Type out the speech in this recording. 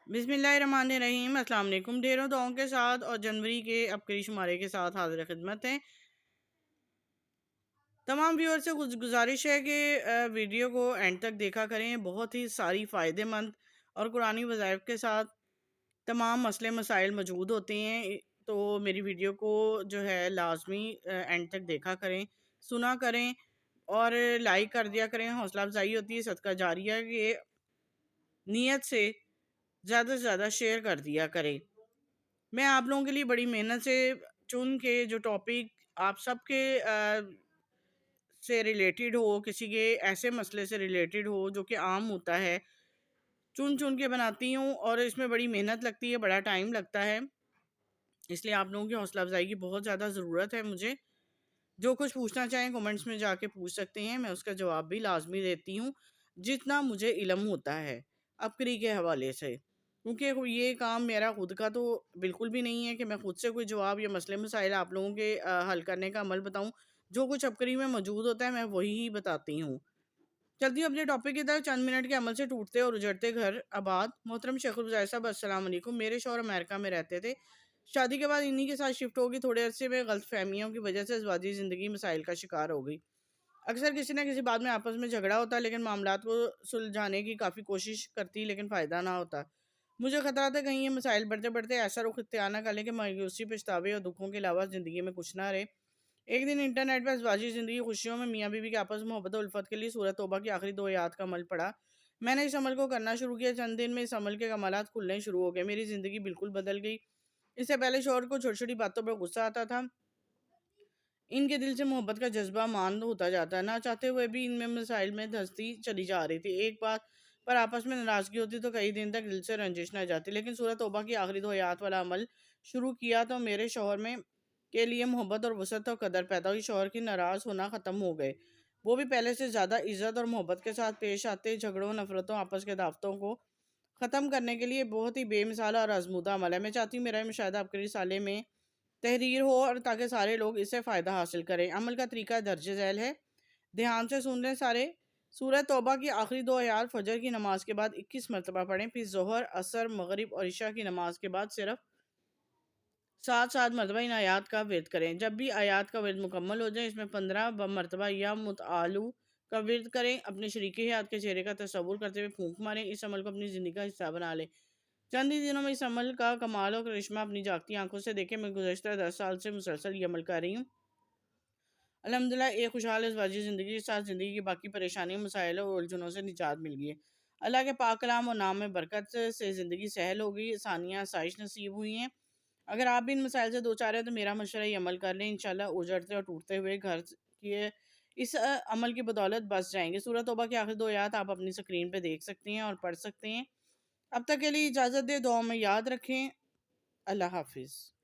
بسم اللہ الرحمن الرحیم۔ السلام علیکم۔ ڈھیروں دعاؤں کے ساتھ اور جنوری کے ابکری شمارے کے ساتھ حاضر خدمت ہیں۔ تمام ویور سے گزارش ہے کہ ویڈیو کو اینڈ تک دیکھا کریں، بہت ہی ساری فائدے مند اور قرآنی وظائف کے ساتھ تمام مسئلے مسائل موجود ہوتے ہیں، تو میری ویڈیو کو جو ہے لازمی اینڈ تک دیکھا کریں، سنا کریں اور لائک کر دیا کریں۔ حوصلہ افزائی ہوتی ہے، صدقہ جاریہ کہ نیت سے زیادہ سے زیادہ شیئر کر دیا کریں۔ میں آپ لوگوں کے لیے بڑی محنت سے چن کے جو ٹاپک آپ سب کے سے ریلیٹڈ ہو، کسی کے ایسے مسئلے سے ریلیٹڈ ہو جو کہ عام ہوتا ہے، چن کے بناتی ہوں، اور اس میں بڑی محنت لگتی ہے، بڑا ٹائم لگتا ہے، اس لیے آپ لوگوں کی حوصلہ افزائی کی بہت زیادہ ضرورت ہے مجھے۔ جو کچھ پوچھنا چاہیں کمنٹس میں جا کے پوچھ سکتے ہیں، میں اس کا جواب بھی لازمی دیتی ہوں جتنا مجھے علم ہوتا ہے ابکری کے حوالے سے، کیونکہ یہ کام میرا خود کا تو بالکل بھی نہیں ہے کہ میں خود سے کوئی جواب یا مسئلے مسائل آپ لوگوں کے حل کرنے کا عمل بتاؤں۔ جو کچھ ابکری میں موجود ہوتا ہے میں وہی بتاتی ہوں۔ چلتی ہوں اپنے ٹاپک کی طرف۔ چند منٹ کے عمل سے ٹوٹتے اور اجڑتے گھر آباد۔ محترم شیخ البزائر صاحب السلام علیکم۔ میرے شوہر امریکہ میں رہتے تھے، شادی کے بعد انہی کے ساتھ شفٹ ہوگی۔ تھوڑے عرصے میں غلط فہمیوں کی وجہ سے ازواجی زندگی مسائل کا شکار ہو گئی۔ اکثر کسی نہ کسی بات میں آپس میں جھگڑا ہوتا، لیکن معاملات کو سلجھانے کی کافی کوشش کرتی لیکن فائدہ نہ ہوتا۔ مجھے خطرہ تھا کہیں یہ مسائل بڑھتے بڑھتے ایسا رخ اختیار نہ کر لیں کہ مایوسی، پچھتاوے اور دکھوں کے علاوہ زندگی میں کچھ نہ رہے۔ ایک دن انٹرنیٹ پر ازواجی زندگی خوشیوں میں میاں بیوی کے آپس میں محبت و الفت کے لیے سورۃ توبہ کی آخری 2 آیات کا عمل پڑا۔ میں نے اس عمل کو کرنا شروع کیا۔ چند دن میں اس عمل کے کمالات کھلنے شروع ہو گئے، میری زندگی بالکل بدل گئی۔ اس سے پہلے شوہر کو چھوٹی چھوٹی باتوں پر غصہ آتا تھا، ان کے دل سے محبت کا جذبہ ماند ہوتا جاتا، نہ چاہتے ہوئے بھی ان میں مسائل میں دھنستی چلی جا رہی تھی۔ ایک بات پر آپس میں ناراضگی ہوتی تو کئی دن تک دل سے رنجش نہ جاتی، لیکن سورۃ توبہ کی آخری 2 آیات والا عمل شروع کیا تو میرے شوہر میں کے لیے محبت اور وسعت اور قدر پیدا ہوئی۔ شوہر کی ناراض ہونا ختم ہو گئے، وہ بھی پہلے سے زیادہ عزت اور محبت کے ساتھ پیش آتے۔ جھگڑوں، نفرتوں، آپس کے دعوتوں کو ختم کرنے کے لیے بہت ہی بے مثال اور آزمودہ عمل ہے۔ میں چاہتی ہوں میرا یہ مشاہدہ ابکری رسالے میں تحریر ہو اور تاکہ سارے لوگ اس سے فائدہ حاصل کریں۔ عمل کا طریقہ درج ذیل ہے، دھیان سے سن لیں سارے۔ سورۃ توبہ کی آخری 2 آیات فجر کی نماز کے بعد 21 مرتبہ پڑھیں، پھر ظہر، عصر، مغرب اور عشاء کی نماز کے بعد صرف 7 مرتبہ ان آیات کا ورد کریں۔ جب بھی آیات کا ورد مکمل ہو جائے، اس میں 15 مرتبہ یا متعالو کا ورد کریں۔ اپنے شریک حیات کے چہرے کا تصور کرتے ہوئے پھونک ماریں، اس عمل کو اپنی زندگی کا حصہ بنا لیں۔ چند ہی دنوں میں اس عمل کا کمال اور کرشمہ اپنی جاگتی آنکھوں سے دیکھیں۔ میں گزشتہ 10 سال سے مسلسل یہ عمل کر رہی ہوں۔ الحمدللہ ایک خوشحال ازواجی زندگی کے ساتھ زندگی کی باقی پریشانیوں، مسائل اور الجھنوں سے نجات مل گئی ہے۔ اللہ کے پاک کلام اور نام میں برکت سے زندگی سہل ہو گئی، آسانیاں، آسائش نصیب ہوئی ہیں۔ اگر آپ بھی ان مسائل سے دوچار ہیں تو میرا مشورہ یہ عمل کر لیں، انشاءاللہ اجڑتے اور ٹوٹتے ہوئے گھر کے اس عمل کی بدولت بس جائیں گے۔ سورۃ توبہ کی آخری 2 آیات آپ اپنی سکرین پہ دیکھ سکتے ہیں اور پڑھ سکتے ہیں۔ اب تک کے لیے اجازت دے، دعاؤں میں یاد رکھیں۔ اللہ حافظ۔